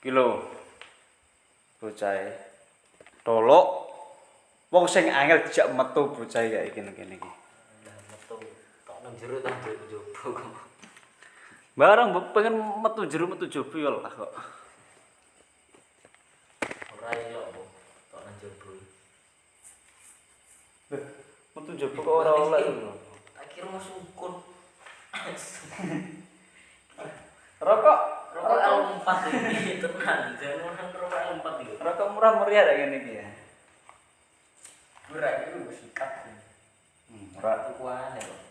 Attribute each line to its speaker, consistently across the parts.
Speaker 1: Iki lho. Bocahe. Dolok. Wong sing angel dijak metu bocahe kaya iki kene iki.
Speaker 2: Lah metu tok nang jero ta njaba kok.
Speaker 1: Barang pengen metu jero metu jobo ya lah kok.
Speaker 2: Ora elok kok tok nang jaba.
Speaker 1: Metu jobo kok ora oleh lho.
Speaker 2: Tak kira mau sukun.
Speaker 1: Rokok
Speaker 2: Rokok L4 iki tenan, jangan rokok L4 iki.
Speaker 1: rokok murah meriah kayak ngene iki ya.
Speaker 2: Ora iki wis sikat.
Speaker 1: Ora
Speaker 2: Tukuane kok.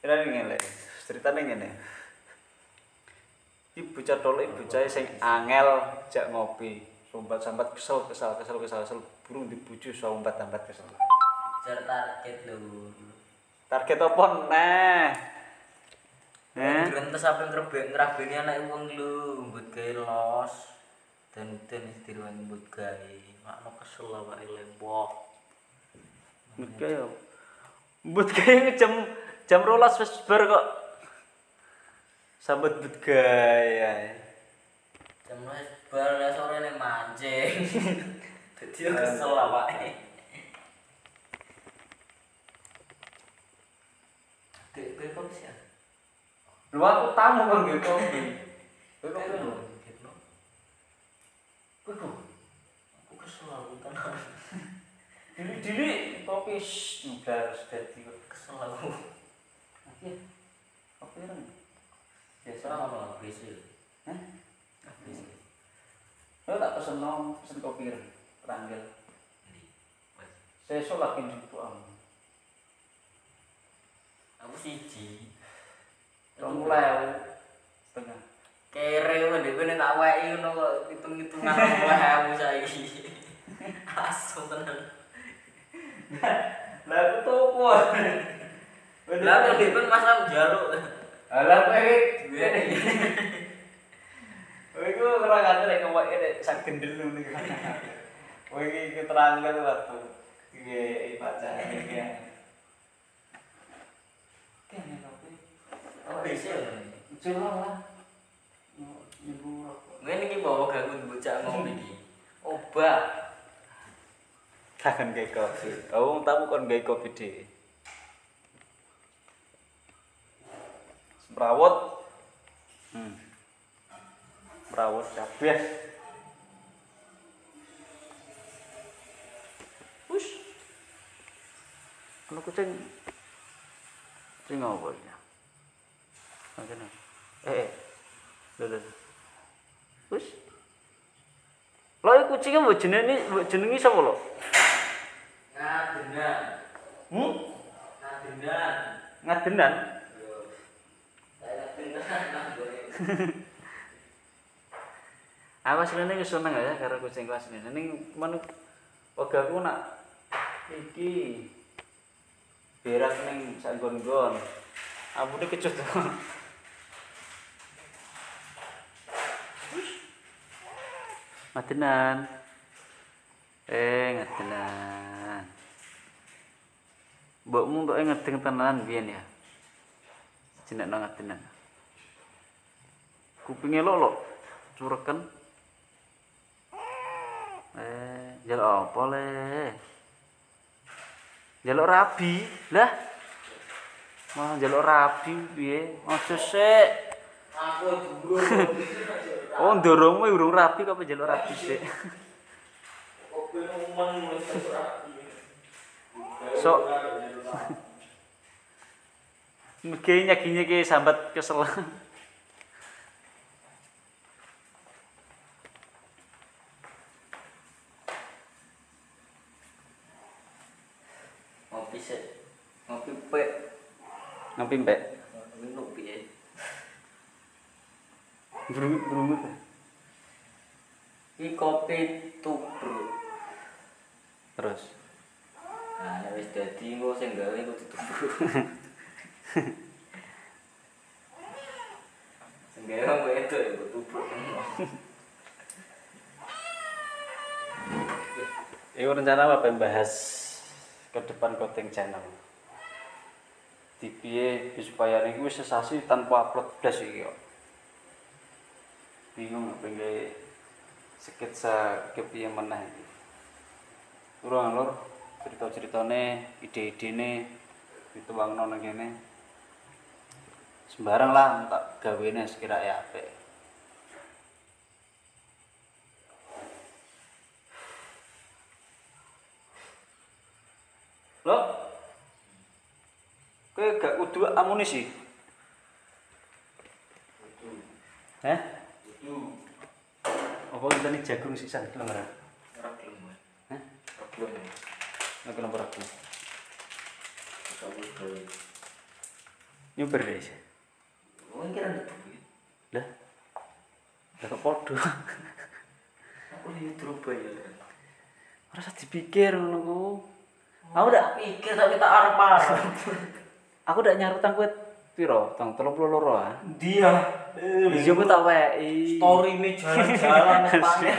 Speaker 1: Kira ngene. Ceritane ngene. Iki bocah tolek bocahe sing angel jak ngopi. Sambat-sambat kesel burung dibuju sambat-sambat kesel.
Speaker 2: Jar target lho.
Speaker 1: Target apa neh?
Speaker 2: Grentes apa ngrabeni anak wong lho, mbut gawe los. Dan diruan mbut gawe. Makno kesel awake lembok.
Speaker 1: Mbut gawe jam 12 wis bar kok. Sambut mbut gawe.
Speaker 2: Jam 12 bar sorene mancing. Dadi kesel awake. Dek kok sih.
Speaker 1: Lu aku tamu kan nggih kopi.
Speaker 2: Kowe kok lho gitu. Aku kesel aku tenan.
Speaker 1: Dili kopi udah dadi
Speaker 2: Kesel aku.
Speaker 1: Iki kopi reng.
Speaker 2: Biasa ono bisi.
Speaker 1: Hah?
Speaker 2: Bisi.
Speaker 1: Lu tak pesen kopi reng. Ranggil. Sesuk lagi njupuk.
Speaker 2: Aku siji.
Speaker 1: Mulai setengah.
Speaker 2: Kere ndek kene tak weki ngono kok hitung-hitungan 20.000 saiki. Asu tenan.
Speaker 1: Lah aku tuku.
Speaker 2: Lah kok dipun Mas Ram njaluk.
Speaker 1: Lah kowe duwe. Kowe iku ora ngatur nek ngomongke nek sak gendel ngono iki. Kowe iki keterangan waktu iki pacar iki. Kene kopi.
Speaker 2: Oh bisi lho.
Speaker 1: Jelas lah. Ibu rokok.
Speaker 2: Ngene iki bawa ganggu bocah ngopi iki. Obat.
Speaker 1: Takkan gawe kopi. Wong tamu kon gawe kopi dhewe. Semrawut. Semrawut kabeh. Wus. Ono kucing. Kucing apa ya? Makane. Lho. Wus. Lha iku kucinge mbok jenengi sapa lho?
Speaker 2: Ngadenan. Ngadenan.
Speaker 1: Ngadenan.
Speaker 2: Yo. Saya ngadenan.
Speaker 1: Aku asline wis seneng ya karo kucing kelas ini. Ning men wegaku nak iki berak ning sak nggon-nggon. Ampune kecut. Ngadenan. Ngadenan. Mbokmu kok ngedeng tenanan biyen ya. Jenek nang ngadenan. Kupinge lok cureken. Jaluk apa le? Jaluk rabi. Lah. Mau jaluk rabi piye? Aja sik.
Speaker 2: Aku durung.
Speaker 1: Oh, ndorongmu urung rabi kok jaluk rabi sik.
Speaker 2: Kopi rumeng wis rapi.
Speaker 1: Sok. Mungkin nyagi-nyagi sambat kesel.
Speaker 2: Ngopi sik. Ngopi pek.
Speaker 1: Ngopi mbek.
Speaker 2: Ngopi piye?
Speaker 1: Brungut.
Speaker 2: Iki kopi tubruk.
Speaker 1: Terus.
Speaker 2: Nah, wis dadi engko sing gawe engko ditubruk. Sing gawe engko itu engko tubruk.
Speaker 1: Iku rencana apa bahas ke depan Koting channel. Di piye supaya niku wis sesasi tanpa upload blas iki kok. bingung pengen sketsa kepiye meneh iki. Urung lur, cerita-ceritane, ide-idene dituangno nang kene. Sembarang lah tak gawene sekirake apik. Lho. Kowe gak kudu amunisi. Heh?
Speaker 2: Itu
Speaker 1: Apa ngenteni jagung sisan gelem ora?
Speaker 2: ora gelem.
Speaker 1: Heh?
Speaker 2: Ora gelem.
Speaker 1: Nek gelem ora gelem.
Speaker 2: Kabeh gawe.
Speaker 1: Nyuber wis.
Speaker 2: Oh, iki ra duit.
Speaker 1: Lah. Lah kok padha.
Speaker 2: Aku iki droba ya.
Speaker 1: Ora usah dipikir ngono ku. Aku ndak
Speaker 2: pikir tapi tak arep-arep.
Speaker 1: aku ndak nyarutang kowe piro? Tong 32 ah.
Speaker 2: Dia.
Speaker 1: Iya ku tak weki.
Speaker 2: Story ini jalan-jalan panggil.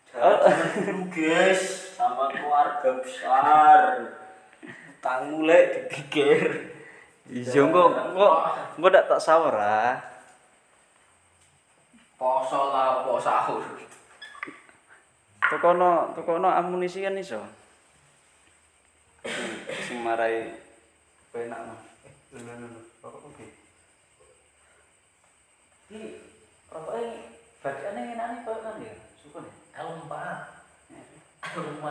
Speaker 2: Jalan dulu guys sama keluarga besar. Utang mulai dipikir.
Speaker 1: Iya kok ndak tak sawur ah.
Speaker 2: Poso lah, poso sahur.
Speaker 1: Tukono amunisi kan iso. Sing marai penak no. Lho. Rokok oke. Iki rokoke bacane enake kok kan ya. Sukun.
Speaker 2: L4. L4.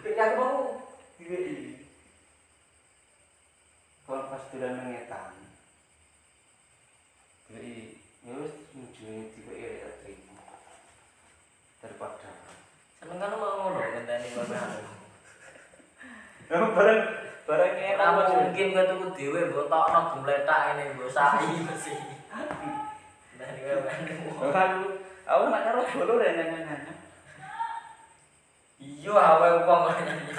Speaker 1: Ya aku mau diweki. Kalau pas dolan ngetan. Diweki ya wis mujune diweki ya terima. Daripada
Speaker 2: Seneng kan mau ngono ngenteni bapak.
Speaker 1: bareng enak
Speaker 2: Ora mungkin kowe tuku dhewe mbok tokno gumletak ngene mbok sapi mesti. Nah iki wae.
Speaker 1: aku nak karo bolo nyanyi.
Speaker 2: Iya awe wong nyanyi.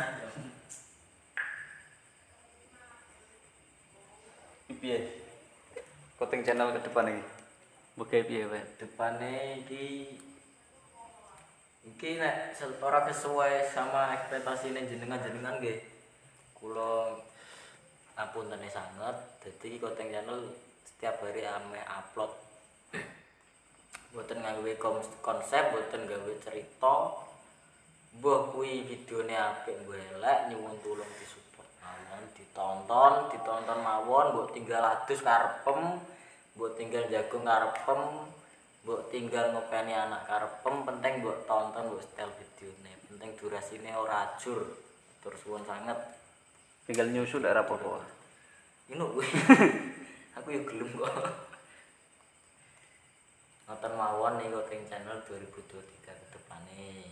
Speaker 1: Piye? Konten channel ke depan iki. Muga piye wae.
Speaker 2: Depane iki nek ora sesuai sama ekspektasine jenengan nggih. Kula ngapuntene sanget. Dadi konten channel setiap hari ame upload. Mboten nggawe konsep, mboten gawe cerita. Mbah kuwi videone apik mbah elek nyuwun tulung disupport mawon, ditonton mawon, mbok tinggal adus karepem, mbok tinggal jagung karepem, mbok tinggal ngopeni anak karepem, penting mbok tonton, mbok setel videone. Penting durasine ora ajur. Tur suwun sanget.
Speaker 1: Tinggal nyusul ora apa-apa.
Speaker 2: Inu kuwi. Aku yo gelem kok. Ngoten mawon ning Konten Channel 2023 ke depane.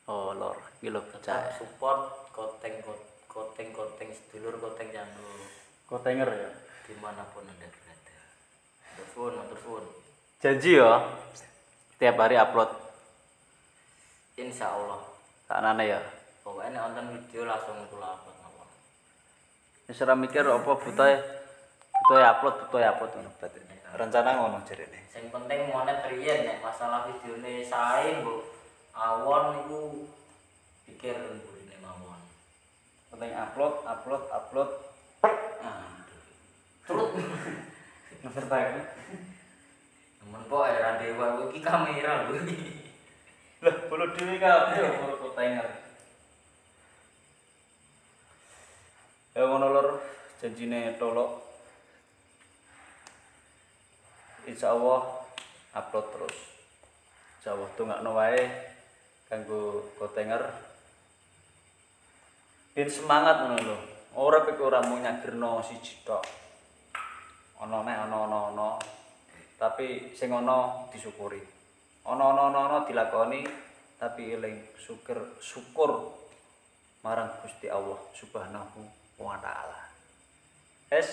Speaker 1: Oh lor, iki lho
Speaker 2: Tetap
Speaker 1: bocah.
Speaker 2: support konten sedulur Konten Channel
Speaker 1: Kotenger ya.
Speaker 2: dimanapun anda berada. Matur suwun.
Speaker 1: Janji ya. Setiap hari upload.
Speaker 2: Insya Allah.
Speaker 1: Saknane ya.
Speaker 2: Pokoknya nonton video langsung kula upload mawon.
Speaker 1: Wis ora mikir apa butuhe upload ngono berarti. Rencana ngono jarene.
Speaker 2: Sing penting monet riyen nek masalah videone sae mbok awon niku pikir burine mawon.
Speaker 1: Penting upload.
Speaker 2: Terus
Speaker 1: Nomor bae.
Speaker 2: temen kok era dewa iki kamera lho.
Speaker 1: Lah, bolo dhewe kabeh bolo kotenger. Ya ngono lur, janjine tolok. Insyaallah upload terus. Insyaallah tungakno wae kanggo kotenger. Ben semangat ngono lho. Ora pikir ora mung nyagirno siji tok. Ana nek ana. Tapi sing ana disyukuri. Ana dilakoni tapi eling syukur marang Gusti Allah Subhanahu wa taala. Es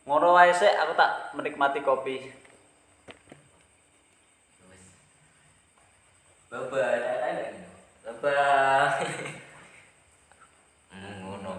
Speaker 1: ngono wae sik aku tak menikmati kopi.
Speaker 2: Bye-bye. Bye-bye. Ngono.